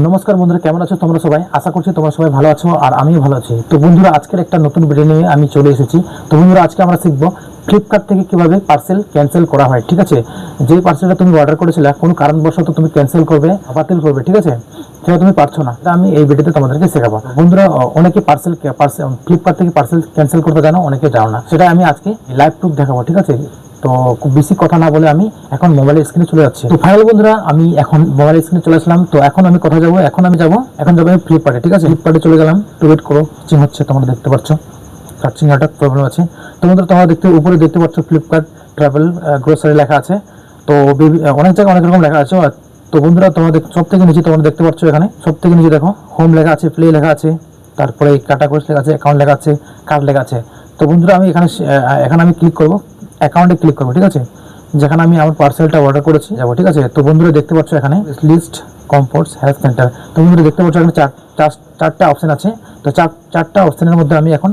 নমস্কার বন্ধুরা, কেমন আছো তোমরা সবাই? আশা করছি তোমরা সবাই ভালো আছো আর আমিও ভালো আছি। তো বন্ধুরা, আজকের একটা নতুন ভিডিও নিয়ে আমি চলে এসেছি। তো বন্ধুরা, আজকে আমরা শিখবো ফ্লিপকার্ট থেকে কিভাবে পার্সেল ক্যান্সেল করা হয়। ঠিক আছে, যে পার্সেলটা তুমি অর্ডার করেছিলে কোনো কারণবশত তুমি ক্যান্সেল করবে, বাতিল করবে, ঠিক আছে, সেটা তুমি পারছো না, এটা আমি এই ভিডিওতে তোমাদেরকে শেখাবো। বন্ধুরা, অনেকে ফ্লিপকার্ট থেকে পার্সেল ক্যান্সেল করতে জানো, অনেকে জানো না, সেটা আমি আজকে লাইভ প্রুফ দেখাবো। ঠিক আছে, তো খুব বেশি কথা না বলে আমি এখন মোবাইলের স্ক্রিনে চলে যাচ্ছি। তো ফাইনাল বন্ধুরা, আমি এখন মোবাইলের স্ক্রিনে চলে আসলাম। তো এখন আমি কোথায় যাবো? এখন যাবো আমি ফ্লিপকার্টে। ঠিক আছে, ফ্লিপকার্টে চলে গেলাম। তো ওয়েট করো, সার্চিং হচ্ছে, তোমরা দেখতে পাচ্ছ সার্চিং একটা প্রবলেম আছে। তো বন্ধুরা, তোমরা উপরে দেখতে পাচ্ছ ফ্লিপকার্ট ট্রাভেল গ্রোসারি লেখা আছে। তো অনেক জায়গায় অনেক রকম লেখা আছে। তো বন্ধুরা, তোমাদের সব থেকে নিচে তোমরা দেখতে পাচ্ছ, এখানে সব থেকে নিচে দেখো হোম লেখা আছে, প্লে লেখা আছে, তারপরে ক্যাটাগরিজ লেখা আছে, অ্যাকাউন্ট লেখা আছে, কার্ড লেখা আছে। তো বন্ধুরা, আমি এখানে আমি ক্লিক করবো, অ্যাকাউন্টে ক্লিক করবো। ঠিক আছে, যেখানে আমি আমার পার্সেলটা অর্ডার করেছি যাবো। ঠিক আছে, তো বন্ধুরা দেখতে পাচ্ছ এখানে লিস্ট কমফোর্টস হেলথ সেন্টার। তো বন্ধুরা দেখতে পাচ্ছ এখানে চারটা অপশন আছে। তো চারটা অপশনের মধ্যে আমি এখন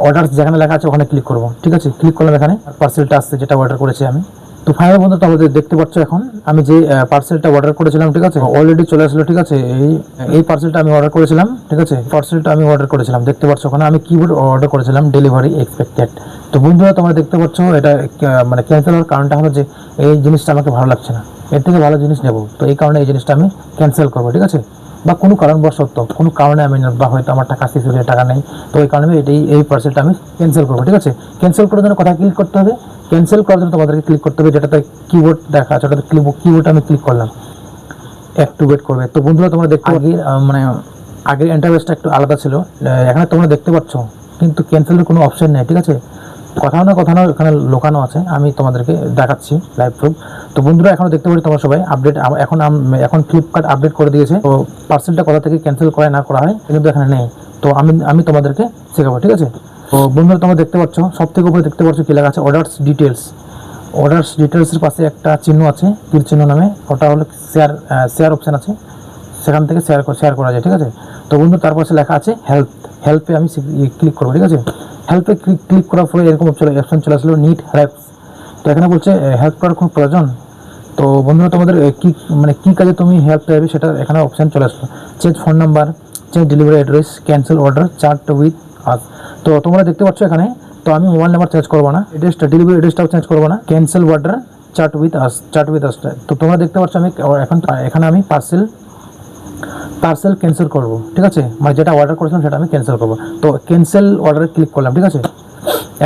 অর্ডার যেখানে লেখা আছে ওখানে ক্লিক করবো। ঠিক আছে, ক্লিক করলাম, এখানে পার্সেলটা আসছে যেটা অর্ডার করেছি আমি। তো ফাইনাল বন্ধু, তোমাদের দেখতে পাচ্ছ এখন আমি যে পার্সেলটা অর্ডার করেছিলাম, ঠিক আছে, অলরেডি চলে আসলো। ঠিক আছে, এই পার্সেলটা আমি অর্ডার করেছিলাম। ঠিক আছে, পার্সেলটা আমি অর্ডার করেছিলাম, দেখতে পাচ্ছ ওখানে আমি কিবোর্ড অর্ডার করেছিলাম, ডেলিভারি এক্সপেক্টেড। তো বন্ধুরা, তোমরা দেখতে পাচ্ছ এটা মানে ক্যান্সেল হওয়ার কারণটা হলো যে এই জিনিসটা আমাকে ভালো লাগছে না, এর থেকে ভালো জিনিস নেবো। তো এই কারণে এই জিনিসটা আমি ক্যান্সেল করবো। ঠিক আছে, বা কোনো কারণবশত কোনো কারণে আমি বা হয়তো আমার টাকা শেষ হয়ে টাকা নেই, তো এই কারণে এই পার্সেলটা আমি ক্যান্সেল করবো। ঠিক আছে, ক্যান্সেল করার জন্য কোথায় ক্লিক করতে হবে? ক্যান্সেল করার জন্য তোমাদেরকে ক্লিক করতে হবে যেটাতে কিবোর্ড দেখা আছে, ওটাতে কিবোর্ড আমি ক্লিক করলাম, একটু ওয়েট করবে। তো বন্ধুরা, তোমরা দেখতে মানে আগের ইন্টারফেসটা একটু আলাদা ছিল, এখানে তোমরা দেখতে পাচ্ছ কিন্তু ক্যান্সেলের কোনো অপশন নেই। ঠিক আছে, কোথাও না এখানে লোকানো আছে, আমি তোমাদেরকে দেখাচ্ছি লাইভ প্রুফ। তো বন্ধুরা, এখনো দেখতে পাচ্ছি তোমরা সবাই আপডেট, এখন ফ্লিপকার্ট আপডেট করে দিয়েছে। তো পার্সেলটা কোথা থেকে ক্যান্সেল করা না করা হয় কিন্তু এখানে নেই। তো আমি তোমাদেরকে শেখাবো। ঠিক আছে, তো বন্ধুরা, তোমরা দেখতে পাচ্ছ সব থেকে উপরে দেখতে পাচ্ছ কি লেখা আছে, অর্ডার্স ডিটেলসের পাশে একটা চিহ্ন আছে, তীর চিহ্ন নামে, ওটা হলো শেয়ার অপশান আছে, সেখান থেকে শেয়ার করা যায়। ঠিক আছে, তো বন্ধু তার পাশে লেখা আছে হেল্পে আমি ক্লিক করবো। ঠিক আছে, হেল্পে ক্লিক করার পরে এরকম অপশন চলে আসলো, নিড হেল্প। তো এখানে বলছে হেল্প করার খুব প্রয়োজন। তো বন্ধুরা, তোমাদের কি কাজে তুমি হেল্প চাইবে সেটা এখানে অপশান চলে আসলো, change phone number, change delivery address, cancel order, chart with us. তো তোমরা দেখতে পাচ্ছ এখানে, তো আমি মোবাইল নাম্বার চেঞ্জ করবো না, ডেলিভারি অ্যাড্রেসটাও চেঞ্জ করবো না, cancel order, chart with us. তো তোমরা দেখতে পাচ্ছ আমি এখানে আমি পার্সেল ক্যান্সেল করবো। ঠিক আছে, মানে যেটা অর্ডার করেছিলাম সেটা আমি ক্যান্সেল করবো। তো ক্যান্সেল অর্ডারে ক্লিক করলাম। ঠিক আছে,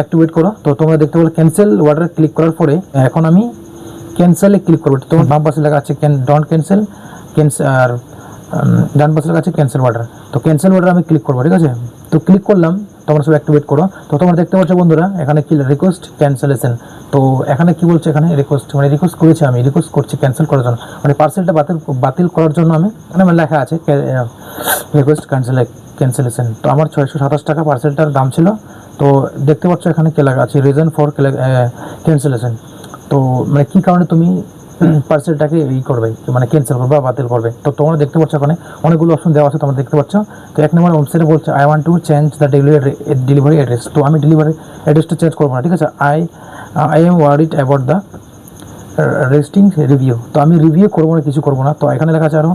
একটু ওয়েট করো। তো তোমরা দেখতে পাচ্ছ ক্যান্সেল অর্ডারে ক্লিক করার পরে এখন আমি ক্যান্সেলে ক্লিক করবো। তোমার বাম পাশে লেখা আছে ডন্ট ক্যান্সেল, আর ডান পাশে লেখা আছে ক্যান্সেল অর্ডার। তো ক্যান্সেল অর্ডার আমি ক্লিক করবো। ঠিক আছে, তো ক্লিক করলাম, তোমরা সব অ্যাক্টিভেট করো। তো তোমরা দেখতে পাচ্ছ বন্ধুরা, এখানে কি রিকোয়েস্ট ক্যান্সেলেশন। তো এখানে কি বলছে, এখানে রিকোয়েস্ট করেছি, আমি রিকোয়েস্ট করছি ক্যান্সেল করার জন্য, মানে পার্সেলটা বাতিল করার জন্য আমি এখানে লেখা আছে রিকোয়েস্ট ক্যান্সেলেশন। তো আমার 627 টাকা পার্সেলটার দাম ছিল। তো দেখতে পাচ্ছ এখানে কি লেখা আছে, রিজন ফর ক্যান্সেলেশন। তো মানে কী কারণে তুমি পার্সেলটাকে করবে, মানে ক্যান্সেল করবে বা বাতিল করবে। তো তোমরা দেখতে পাচ্ছ এখানে অনেকগুলো অপশন দেওয়া আছে, তোমরা দেখতে পাচ্ছ। তো এক নম্বর ওয়েবসাইটে বলছে I want to change the delivery address. তো আমি ডেলিভারি অ্যাড্রেসটা চেঞ্জ করবো না। ঠিক আছে, I am worried about the resting review. তো আমি রিভিউ করবো না, কিছু করবো না। তো এখানে লেখা আছে আরও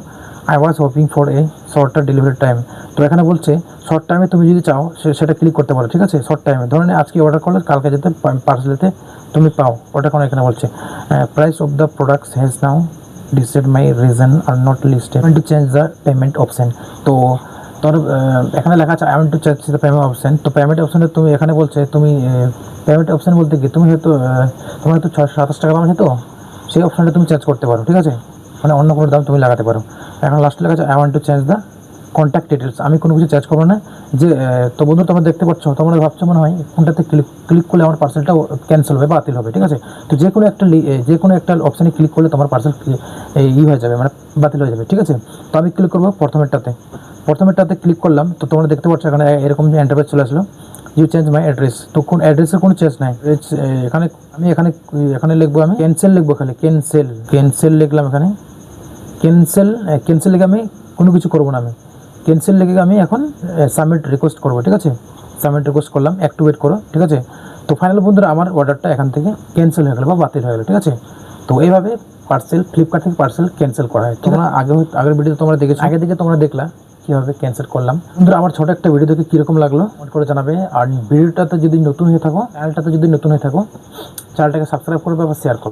I was hoping for a shorter delivery time. তো এখানে বলছে শর্ট টাইমে তুমি যদি চাও সেটা ক্লিক করতে পারো। ঠিক আছে, শর্ট টাইমে ধরুন আজকে অর্ডার করলে কালকে যেতে পার্সেল যেতে তুমি পাও, ওটা কোনো এখানে বলছে price of the products has now decide my reason are not listed to change the payment option. তো তোর এখানে লেখা আছে I want to change the payment option. তো পেমেন্ট অপশনে তুমি এখানে বলছে তুমি পেমেন্ট অপশন বলতে কি তুমি হয়তো তোমার হয়তো 627 টাকা দাম আছে, তো সেই অপশনটা তুমি চেঞ্জ করতে পারো। ঠিক আছে, মানে অন্য কোনো দাম তুমি লাগাতে পারো। এখন লাস্টে লেখা আছে I want to change the contact details. আমি কোনো কিছু চেঞ্জ করবো না যে। তো বন্ধু, তোমরা দেখতে পাচ্ছ, তোমরা ভাবছো মনে হয় কোনটাতে ক্লিক করলে আমার পার্সেলটা ক্যান্সেল হবে, বাতিল হবে। ঠিক আছে, তো যে কোনো একটা অপশানে ক্লিক করলে তোমার পার্সেল হয়ে যাবে, মানে বাতিল হয়ে যাবে। ঠিক আছে, তো আমি ক্লিক করবো প্রথমেরটাতে ক্লিক করলাম। তো তোমরা দেখতে পাচ্ছ এখানে এরকম যে ইন্টারফেস চলে আসলো, ইউ চেঞ্জ মাই অ্যাড্রেস। তো কোন অ্যাড্রেসের কোনো চেঞ্জ নাই। এখানে লিখবো, আমি ক্যান্সেল লিখবো, খালি ক্যান্সেল লিখলাম। এখানে ক্যান্সেল লিখে আমি কোনো কিছু করবো না, আমি ক্যান্সেল লিখে আমি এখন সাবমিট রিকোয়েস্ট করবো। ঠিক আছে, সাবমিট রিকোয়েস্ট করলাম, একটু ওয়েট করো। ঠিক আছে, তো ফাইনাল বন্ধুরা, আমার অর্ডারটা এখান থেকে ক্যান্সেল হয়ে গেলো বা বাতিল হয়ে গেলো। ঠিক আছে, তো এইভাবে পার্সেল ফ্লিপকার্ট থেকে পার্সেল ক্যান্সেল করা হয়। তোমরা আগের ভিডিও তোমরা দেখেছো, আগে থেকে তোমরা দেখলা কীভাবে ক্যান্সেল করলাম। বন্ধুরা আমার ছোটো একটা ভিডিও দেখে কীরকম লাগলো কমেন্ট করে জানাবে। আর ভিডিওটাতে যদি নতুন হয়ে থাকো, চ্যানেলটাতে যদি নতুন হয়ে থাকো, চ্যানেলটাকে সাবস্ক্রাইব করবে বা শেয়ার করবে।